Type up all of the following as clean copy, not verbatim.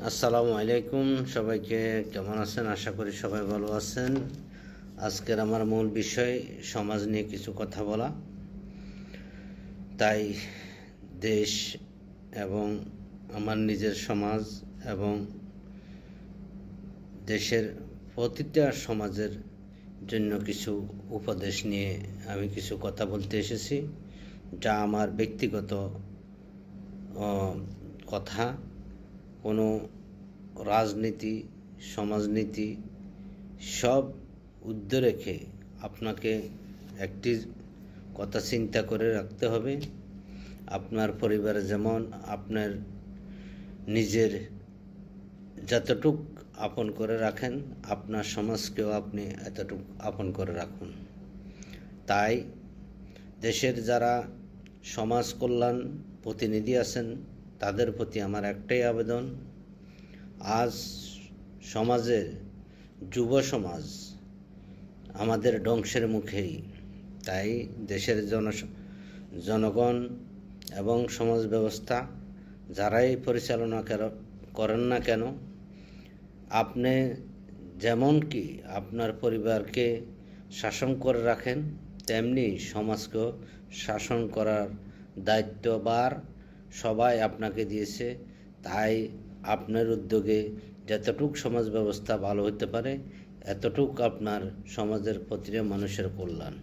আসসালামু আলাইকুম, সবাইকে কেমন আছেন? আশা করি সবাই ভালো আছেন। আজকের আমার মূল বিষয় সমাজ নিয়ে কিছু কথা বলা। তাই দেশ এবং আমার নিজের সমাজ এবং দেশের প্রতিটা সমাজের জন্য কিছু উপদেশ নিয়ে আমি কিছু কথা বলতে এসেছি, যা আমার ব্যক্তিগত কথা। কোনো রাজনীতি, সমাজনীতি সব ঊর্ধ্বে রেখে আপনাকে একটি কথা চিন্তা করে রাখতে হবে। আপনার পরিবারে যেমন আপনার নিজের যতটুক আপন করে রাখেন, আপনার সমাজকেও আপনি এতটুক আপন করে রাখুন। তাই দেশের যারা সমাজ কল্যাণ প্রতিনিধি আছেন, তাদের প্রতি আমার একটাই আবেদন, আজ সমাজের যুব সমাজ আমাদের ধ্বংসের মুখেই। তাই দেশের জনগণ এবং সমাজ ব্যবস্থা যারাই পরিচালনা করেন না কেন, আপনি যেমন কি আপনার পরিবারকে শাসন করে রাখেন, তেমনি সমাজকেও শাসন করার দায়িত্বভার সবাই আপনাকে দিয়েছে। তাই আপনার উদ্যোগে যতটুক সমাজ ব্যবস্থা ভালো হতে পারে, এতটুক আপনার সমাজের প্রতিটা মানুষের কল্যাণ।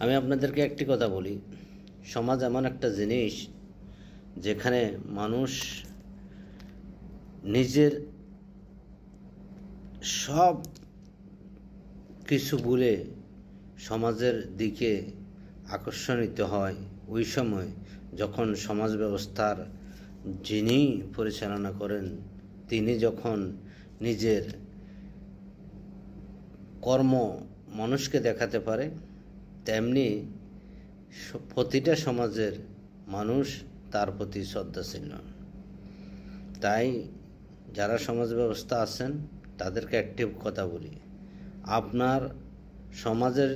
আমি আপনাদেরকে একটি কথা বলি, সমাজ এমন একটা জিনিস যেখানে মানুষ নিজের সব কিছু ভুলে সমাজের দিকে আকর্ষিত হয় ওই সময়, যখন সমাজ ব্যবস্থার যিনি পরিচালনা করেন তিনি যখন নিজের কর্ম মানুষকে দেখাতে পারে, তেমনি প্রতিটা সমাজের মানুষ তার প্রতি শ্রদ্ধাশীল। তাই যারা সমাজ ব্যবস্থা আছেন তাদেরকে একটি কথা বলি, আপনার সমাজের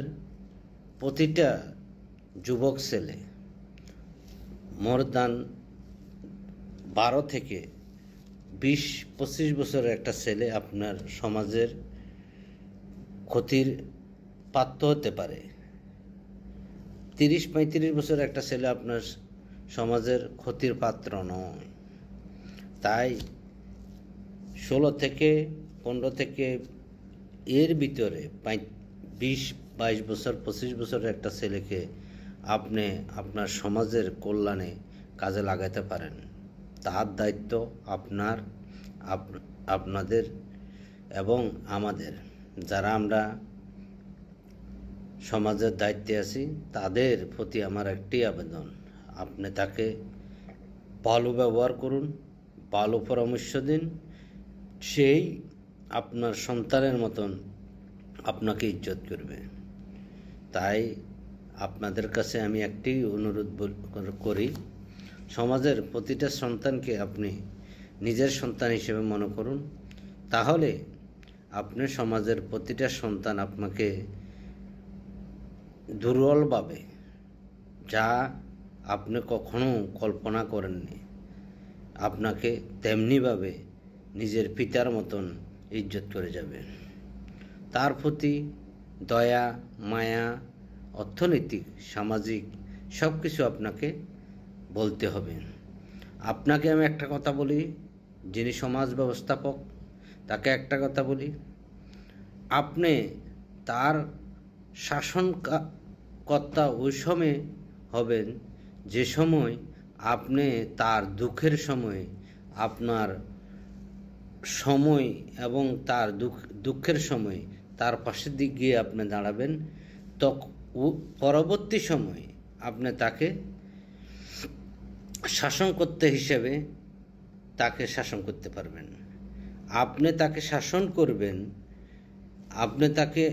প্রতিটা যুবক ছেলে মোর দান 12 থেকে 20-25 বছরের একটা ছেলে আপনার সমাজের ক্ষতির পাত্র হতে পারে। 30-35 বছরের একটা ছেলে আপনার সমাজের ক্ষতির পাত্র নয়। তাই 16 থেকে 15 থেকে এর ভিতরে 20-22 বছর 25 বছরের একটা ছেলেকে আপনি আপনার সমাজের কল্যাণে কাজে লাগাতে পারেন। তার দায়িত্ব আপনাদের এবং আমাদের, যারা আমরা সমাজের দায়িত্বে আছি, তাদের প্রতি আমার একটি আবেদন, আপনি তাকে ভালো ব্যবহার করুন, ভালো পরামর্শ দিন, সেই আপনার সন্তানের মতন আপনাকে ইজ্জত করবে। তাই আপনাদের কাছে আমি একটি অনুরোধ করি, সমাজের প্রতিটা সন্তানকে আপনি নিজের সন্তান হিসেবে মনে করুন। তাহলে আপনি সমাজের প্রতিটা সন্তান আপনাকে দুর্বলভাবে, যা আপনি কখনো কল্পনা করেননি, আপনাকে তেমনিভাবে নিজের পিতার মতন ইজ্জত করে যাবে। তার প্রতি দয়া, মায়া, অর্থনৈতিক, সামাজিক সব কিছু আপনাকে বলতে হবে। আপনাকে আমি একটা কথা বলি, যিনি সমাজ ব্যবস্থাপক তাকে একটা কথা বলি, আপনি তার শাসনকর্তা ওই সময় হবেন যে সময় আপনি তার দুঃখের সময় আপনার সময় এবং তার দুঃখের সময় তার পাশের দিক গিয়ে আপনি দাঁড়াবেন। তো পরবর্তী সময়ে আপনি তাকে শাসনকর্তা হিসেবে তাকে শাসন করতে পারবেন। আপনি তাকে শাসন করবেন, আপনি তাকে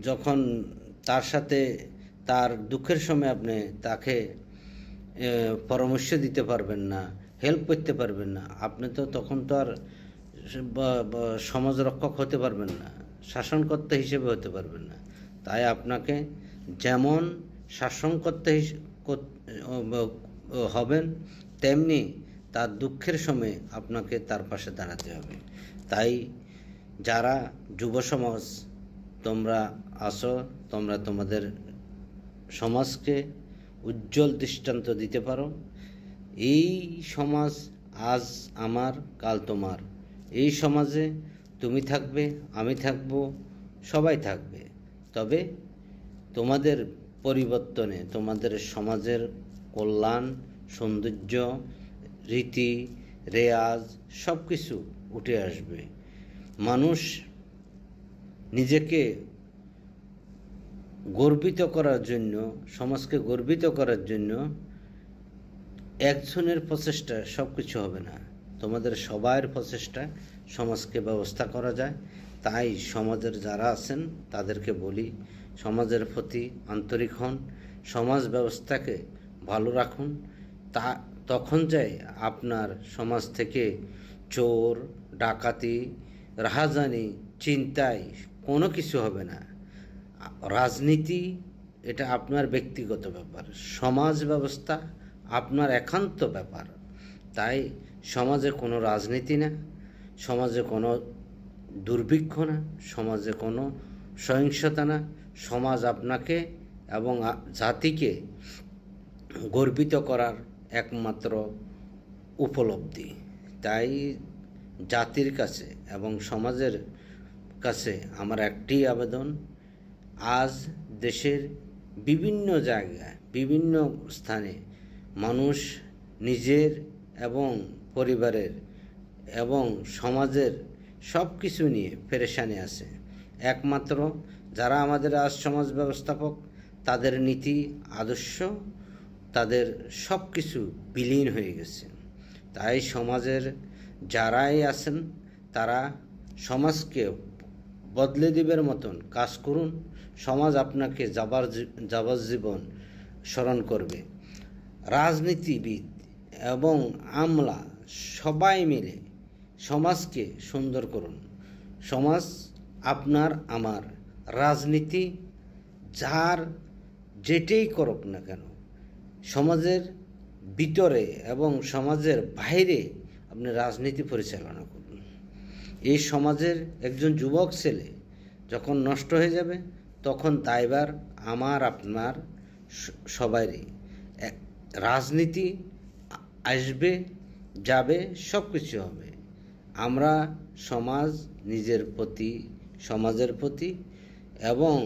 যখন তার সাথে তার দুঃখের সময় আপনি তাকে পরামর্শ দিতে পারবেন না, হেল্প করতে পারবেন না, আপনি তো তখন তো আর সমাজ রক্ষক হতে পারবেন না, শাসনকর্তা হিসেবে হতে পারবেন না। তাই আপনাকে যেমন শাসনকর্তা হবেন, তেমনি তার দুঃখের সময় আপনাকে তার পাশে দাঁড়াতে হবে। তাই যারা যুব সমাজ তোমরা আসো, তোমরা তোমাদের সমাজকে উজ্জ্বল দৃষ্টান্ত দিতে পারো। এই সমাজ আজ আমার, কাল তোমার। এই সমাজে তুমি থাকবে, আমি থাকব, সবাই থাকবে। তবে তোমাদের পরিবর্তনে তোমাদের সমাজের কল্যাণ, সৌন্দর্য, রীতি রেয়াজ সব কিছু উঠে আসবে। মানুষ নিজেকে গর্বিত করার জন্য, সমাজকে গর্বিত করার জন্য একজনের প্রচেষ্টা সব কিছু হবে না। তোমাদের সবার প্রচেষ্টা সমাজকে ব্যবস্থা করা যায়। তাই সমাজের যারা আছেন তাদেরকে বলি, সমাজের প্রতি আন্তরিক হন, সমাজ ব্যবস্থাকে ভালো রাখুন। তখন যাই আপনার সমাজ থেকে চোর, ডাকাতি, রাহাজানি, চিন্তায় কোনো কিছু হবে না। রাজনীতি এটা আপনার ব্যক্তিগত ব্যাপার, সমাজ ব্যবস্থা আপনার একান্ত ব্যাপার। তাই সমাজে কোনো রাজনীতি না, সমাজে কোনো দুর্ভিক্ষ না, সমাজে কোনো সহিংসতা না। সমাজ আপনাকে এবং জাতিকে গর্বিত করার একমাত্র উপলব্ধি। তাই জাতির কাছে এবং সমাজের কাছে আমার একটি আবেদন, আজ দেশের বিভিন্ন জায়গায়, বিভিন্ন স্থানে মানুষ নিজের এবং পরিবারের এবং সমাজের সব কিছু নিয়ে পেরেশানি আছে। একমাত্র যারা আমাদের আজ সমাজ ব্যবস্থাপক, তাদের নীতি আদর্শ, তাদের সব কিছু বিলীন হয়ে গেছে। তাই সমাজের যারাই আছেন তারা সমাজকে বদলে দিবার মতন কাজ করুন। সমাজ আপনাকে যাবজ্জীবন স্মরণ করবে। রাজনীতিবিদ এবং আমলা সবাই মিলে সমাজকে সুন্দর করুন। সমাজ আপনার আমার, রাজনীতি যার যেটাই করুক না কেন, সমাজের ভিতরে এবং সমাজের বাইরে আপনি রাজনীতি পরিচালনা করুন। এই সমাজের একজন যুবক ছেলে যখন নষ্ট হয়ে যাবে, তখন দায়ভার আমার, আপনার, সবারই। রাজনীতি আসবে, যাবে, সব কিছু হবে। আমরা সমাজ নিজের প্রতি, সমাজের প্রতি এবং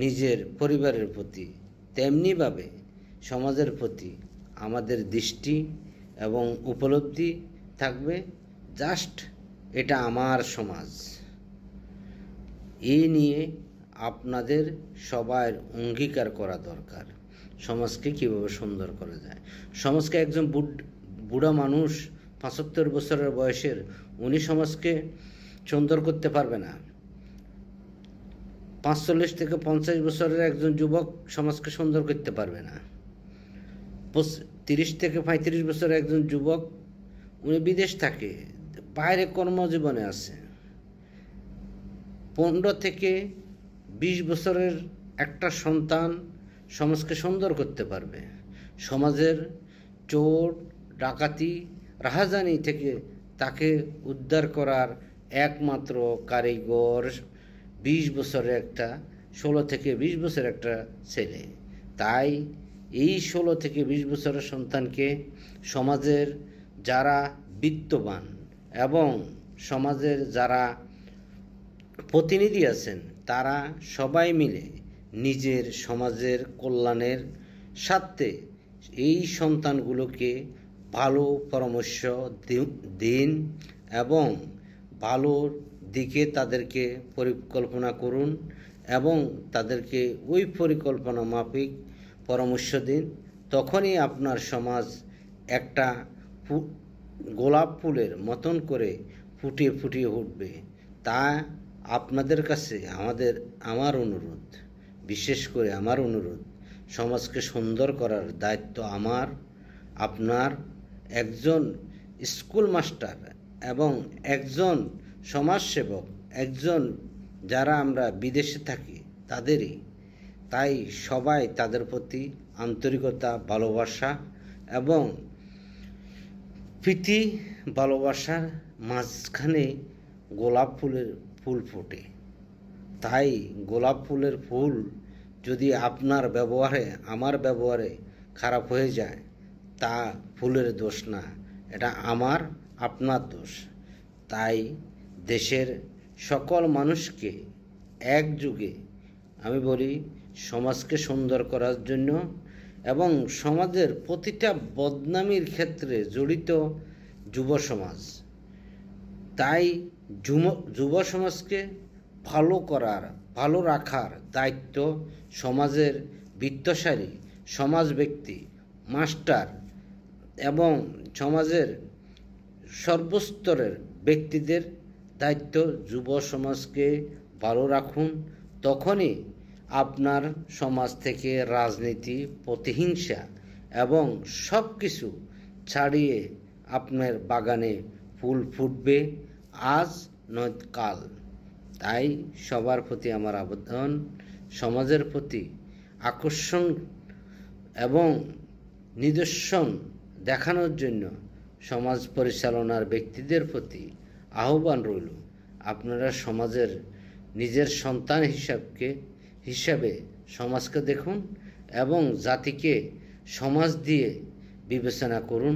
নিজের পরিবারের প্রতি তেমনিভাবে সমাজের প্রতি আমাদের দৃষ্টি এবং উপলব্ধি থাকবে। জাস্ট এটা আমার সমাজ, এই নিয়ে আপনাদের সবার অঙ্গীকার করা দরকার। সমাজকে কীভাবে সুন্দর করা যায়। সমাজকে একজন বুড়া মানুষ 75 বছরের বয়সের, উনি সমাজকে সুন্দর করতে পারবে না। 45 থেকে 50 বছরের একজন যুবক সমাজকে সুন্দর করতে পারবে না। 30 থেকে 35 বছরের একজন যুবক, উনি বিদেশ থাকে, বাইরে কর্মজীবনে আছে। 15 থেকে 20 বছরের একটা সন্তান সমাজকে সুন্দর করতে পারবে। সমাজের চোর, ডাকাতি, রাহাজানি থেকে তাকে উদ্ধার করার একমাত্র কারিগর 20 বছরের একটা, 16 থেকে 20 বছরের একটা ছেলে। তাই এই 16 থেকে 20 বছরের সন্তানকে সমাজের যারা বিত্তবান এবং সমাজের যারা প্রতিনিধি আছেন, তারা সবাই মিলে নিজের সমাজের কল্যাণের স্বার্থে এই সন্তানগুলোকে ভালো পরামর্শ দিন এবং ভালোর দিকে তাদেরকে পরিকল্পনা করুন এবং তাদেরকে ওই পরিকল্পনা মাফিক পরামর্শ দিন। তখনই আপনার সমাজ একটা গোলাপ ফুলের মতন করে ফুটিয়ে ফুটিয়ে উঠবে। তা আপনাদের কাছে আমার অনুরোধ, বিশেষ করে আমার অনুরোধ, সমাজকে সুন্দর করার দায়িত্ব আমার, আপনার, একজন স্কুল মাস্টার এবং একজন সমাজসেবক, একজন যারা আমরা বিদেশে থাকি তাদেরই। তাই সবাই তাদের প্রতি আন্তরিকতা, ভালোবাসা এবং প্রীতি ভালোবাসার মাঝখানে গোলাপ ফুলের ফুল ফোটে। তাই গোলাপ ফুলের ফুল যদি আপনার ব্যবহারে আমার ব্যবহারে খারাপ হয়ে যায়, তা ফুলের দোষ না, এটা আমার আপনার দোষ। তাই দেশের সকল মানুষকে একযোগে আমি বলি, সমাজকে সুন্দর করার জন্য এবং সমাজের প্রতিটা বদনামির ক্ষেত্রে জড়িত যুব সমাজ। তাই যুব সমাজকে ভালো করার, ভালো রাখার দায়িত্ব সমাজের বিত্তশালী সমাজ ব্যক্তি, মাস্টার এবং সমাজের সর্বস্তরের ব্যক্তিদের দায়িত্ব। যুব সমাজকে ভালো রাখুন, তখনই আপনার সমাজ থেকে রাজনীতি, প্রতিহিংসা এবং সব কিছু ছাড়িয়ে আপনার বাগানে ফুল ফুটবে, আজ নয় কাল। তাই সবার প্রতি আমার আবেদন, সমাজের প্রতি আকর্ষণ এবং নিদর্শন দেখানোর জন্য সমাজ পরিচালনার ব্যক্তিদের প্রতি আহ্বান রইল, আপনারা সমাজের নিজের সন্তান হিসাবে সমাজকে দেখুন এবং জাতিকে সমাজ দিয়ে বিবেচনা করুন।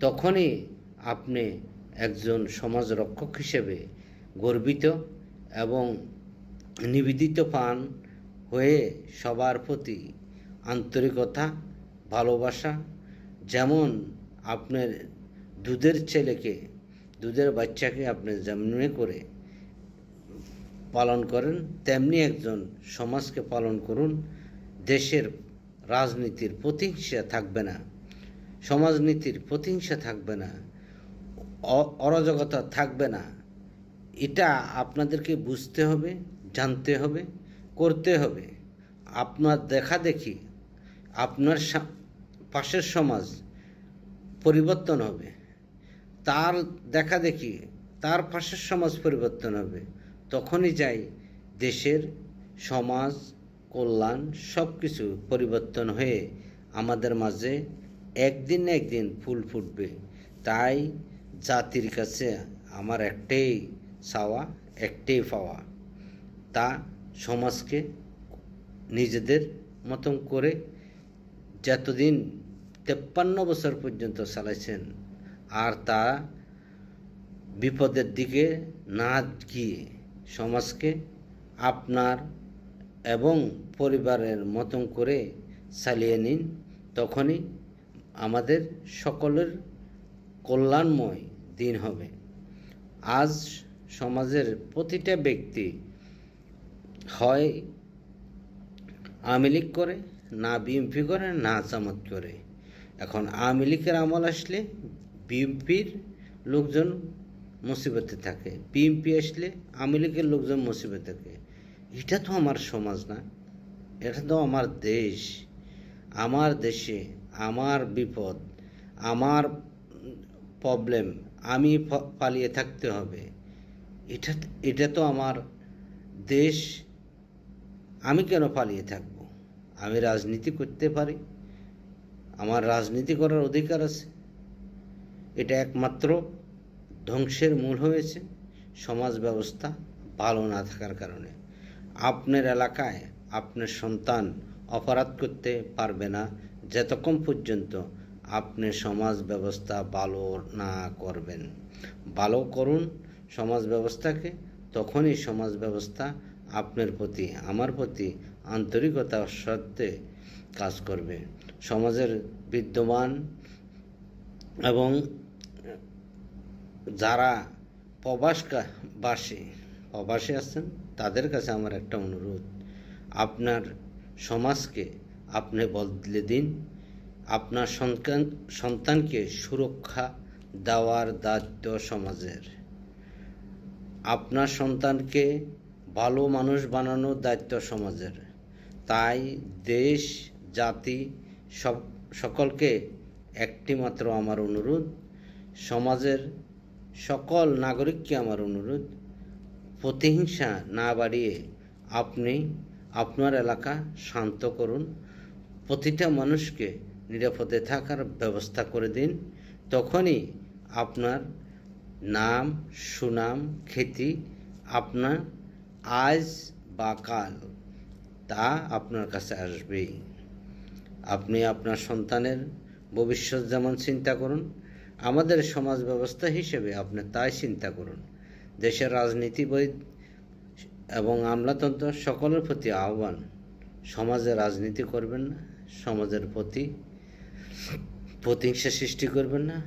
তখনই আপনি একজন সমাজ রক্ষক হিসেবে গর্বিত এবং নিবেদিত পান হয়ে সবার প্রতি আন্তরিকতা, ভালোবাসা, যেমন আপনার দুধের বাচ্চাকে আপনি যেমনি করে পালন করেন, তেমনি একজন সমাজকে পালন করুন। দেশের রাজনীতির প্রতিহিংসা থাকবে না, সমাজনীতির প্রতিহিংসা থাকবে না, অরাজকতা থাকবে না। এটা আপনাদেরকে বুঝতে হবে, জানতে হবে, করতে হবে। আপনার দেখাদেখি আপনার পাশের সমাজ পরিবর্তন হবে, তার দেখাদেখি তার পাশের সমাজ পরিবর্তন হবে। তখনই যাই দেশের সমাজ কল্যাণ সব কিছু পরিবর্তন হয়ে আমাদের মাঝে একদিন না একদিন ফুল ফুটবে। তাই জাতির কাছে আমার একটাই চাওয়া, একটাই পাওয়া, তা সমাজকে নিজেদের মতন করে যতদিন 53 বছর পর্যন্ত চালাইছেন, আর তা বিপদের দিকে না গিয়ে সমাজকে আপনার এবং পরিবারের মতন করে চালিয়ে নিন। তখনই আমাদের সকলের কল্যাণময় দিন হবে। আজ সমাজের প্রতিটা ব্যক্তি হয় আওয়ামী লীগ করে, না বিএনপি করে, না জামাত করে। এখন আওয়ামী লীগের আমল আসলে বিএনপির লোকজন মুসিবতে থাকে, বিএনপি আসলে আওয়ামী লীগের লোকজন মুসিবতে থাকে। এটা তো আমার সমাজ না, এটা তো আমার দেশ। আমার দেশে আমার বিপদ, আমার প্রবলেম, আমি পালিয়ে থাকতে হবে। এটা তো আমার দেশ, আমি কেন পালিয়ে থাকব? আমি রাজনীতি করতে পারি, আমার রাজনীতি করার অধিকার আছে। এটা একমাত্র ধ্বংসের মূল হয়েছে সমাজ ব্যবস্থা ভালো না থাকার কারণে। আপনার এলাকায় আপনার সন্তান অপরাধ করতে পারবে না যতক্ষণ পর্যন্ত আপনি সমাজ ব্যবস্থা ভালো না করবেন। ভালো করুন সমাজ ব্যবস্থাকে, তখনই সমাজ ব্যবস্থা আপনার প্রতি, আমার প্রতি আন্তরিকতার সাথে কাজ করবে। সমাজের বিদ্যমান এবং যারা প্রবাসী আছেন, তাদের কাছে আমার একটা অনুরোধ, আপনার সমাজকে আপনি বদলে দিন। আপনার সন্তানকে সুরক্ষা দেওয়ার দায়িত্ব সমাজের। আপনার সন্তানকে ভালো মানুষ বানানোর দায়িত্ব সমাজের। তাই দেশ, জাতি সকলকে একটি মাত্র আমার অনুরোধ, সমাজের সকল নাগরিককে আমার অনুরোধ, প্রতিহিংসা না বাড়িয়ে আপনি আপনার এলাকা শান্ত করুন, প্রতিটা মানুষকে নিরাপদে থাকার ব্যবস্থা করে দিন। তখনই আপনার নাম সুনাম খ্যাতি আপনার আজ বা কাল তা আপনার কাছে আসবেই। আপনি আপনার সন্তানের ভবিষ্যৎ যেমন চিন্তা করুন, আমাদের সমাজ ব্যবস্থা হিসেবে আপনি তাই চিন্তা করুন। দেশের রাজনীতিবিদ এবং আমলাতন্ত্র সকলের প্রতি আহ্বান, সমাজে রাজনীতি করবেন না, সমাজের প্রতি প্রতিহিংসা সৃষ্টি করবেন না,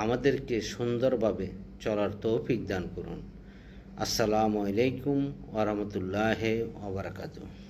আমাদেরকে সুন্দরভাবে চলার তৌফিক দান করুন। আসসালামু আলাইকুম ওয়া রাহমাতুল্লাহি ওয়া বারাকাতুহু।